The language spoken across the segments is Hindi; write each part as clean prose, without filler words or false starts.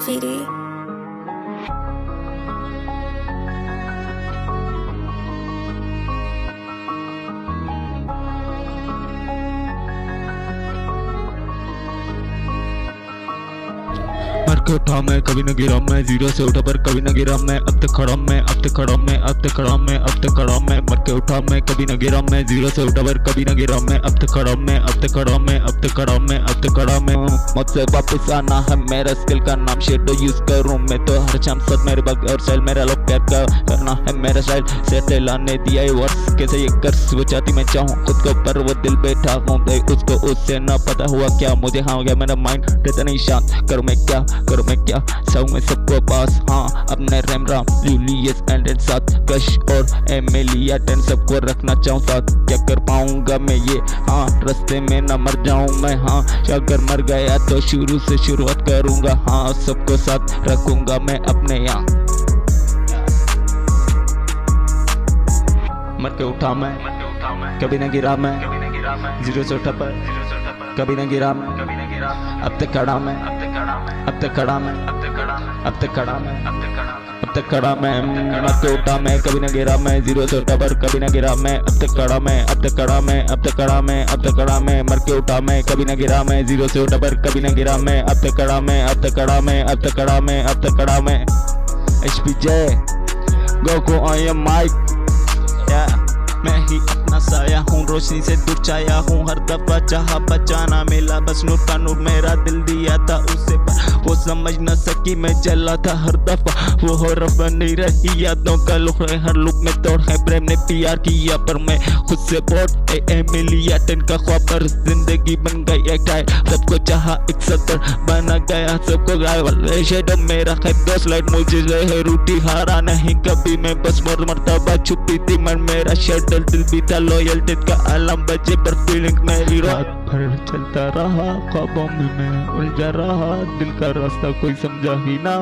GD. मर के उठा मैं कभी न गिरा मैं, जीरो से उठा पर कभी न गिरा मैं, अब तक खड़ा मैं, अब तक खड़ा मैं, अब तक खड़ा मैं, अब तक खड़ा मैं। मर के उठा मैं कभी न गिरा मैं, जीरो से उठा पर कभी न गिरा मैं, अब तक खड़ा मैं, अब तक खड़ा मैं, अब तक खड़ा मैं, अब तक खड़ा मैं। मुझसे वापस आना है मेरा स्किल का नाम शेडो यूज करूँ मैं तो हर शाम साथ मेरे बग और स्टाइल मेरा लोग प्यार का करना है मेरा स्टाइल सेट लाने दिया है वर्ष कैसे ये कर वो चाहती मैं चाहूँ खुद को पर वो दिल बैठा हूँ उसको उससे ना पता हुआ क्या मुझे हाँ हो गया मेरा माइंड रहता नहीं शांत करूँ मैं क्या सब में सबको पास हाँ अपने रेम राम जूलियस एंड साथ कश और एमिलिया टेन सबको रखना चाहूँ साथ क्या कर पाऊंगा मैं ये हाँ रास्ते में ना मर जाऊं मैं हाँ अगर मर गया तो शुरू से शुरुआत करूंगा हाँ सबको साथ रखूंगा मैं अपने यहाँ मर के उठा मैं कभी न गिरा मैं जीरो से उठा पर कभी न गिरा मैं अब तक खड़ा मैं अब तक खड़ा मैं अब तक खड़ा मैं अब तक खड़ा मैं मर के उठा मैं कभी न गिरा मैं जीरो से उठा पर कभी न गिरा मैं अब तक खड़ा मैं अब तक खड़ा मैं अब तक खड़ा मैं अब तक खड़ा मैं मर के उठा मैं कभी न गिरा मैं जीरो से उठा पर कभी न गिरा मैं अब तक खड़ा मैं अब तक खड़ा मैं अब तक खड़ा मैं अब तक खड़ा मैं HPJ गोको आई एम माइक मैं ही अपना साया हूँ रोशनी से दूर छाया हूँ हर दफा चाहा बचाना मिला बस नूर का नूर मेरा दिल दिया था उसे पर वो समझ न सकी मैं जला था हर दफा वो हो रफ नहीं रही यादों का लुक हर लुक में तोड़ है प्रेम ने प्यार किया पर मैं खुद से बोर्ड एमिलिया टेन का ख्वाब पर जिंदगी बन गई एक टाइम सबको चाहा एक सत्तर बना गया सबको गाय शेडो मेरा है 10 लाइट मुझे है रूटी हारा नहीं कभी मैं बस मरतबा छुपी थी मन मेरा शेड दिल भी था लॉयल्टी का अलार्म बजे पर फीलिंग मेरी रात भर चलता रहा ख्वाबों में मैं उलझा रहा दिल का रास्ता कोई समझा ही ना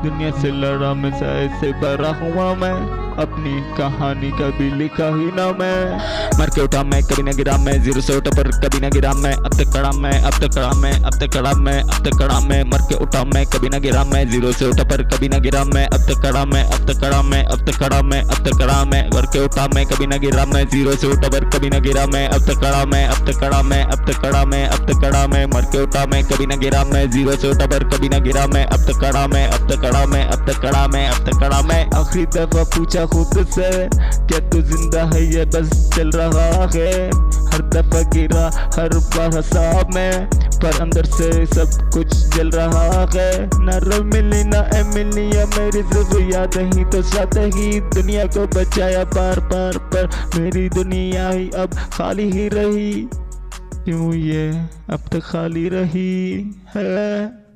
दुनिया से लड़ा मैं ऐसे भरा हुआ मैं अपनी कहानी कभी लिखा ही ना मैं मर के उठा मैं कभी न गिरा मैं जीरो से उठा पर कभी न गिरा मैं अब तक खड़ा मैं अब तक खड़ा मैं अब तक खड़ा मैं अब तक खड़ा मैं मर के उठा मैं कभी न गिरा मैं जीरो से उठा पर कभी न गिरा मैं अब तक खड़ा मैं अब तक खड़ा मैं अब तक खड़ा मैं अब तक खड़ा मैं मर के उठा मैं कभी न गिरा मैं जीरो से उठा पर कभी न गिरा मैं अब तक खड़ा मैं अब तक खड़ा मैं अब तक खड़ा मैं अब तक खड़ा मैं मर के उठा मैं कभी न गिरा मैं जीरो से उठा पर कभी न गिरा मैं अब तक खड़ा मैं अब तक खड़ा मैं अब तक खड़ा मैं अब तक खड़ा मैं आखिरी दफा पूछा खुद से क्या तू जिंदा है ये बस चल रहा है हर दफा गिरा हर बार हंसा मैं पर अंदर से सब कुछ जल रहा है न रब मिली ना एमिलिया मेरी सिर्फ याद ही तो साथ ही दुनिया को बचाया बार बार पर मेरी दुनिया ही अब खाली ही रही क्यों ये अब तक खाली रही है।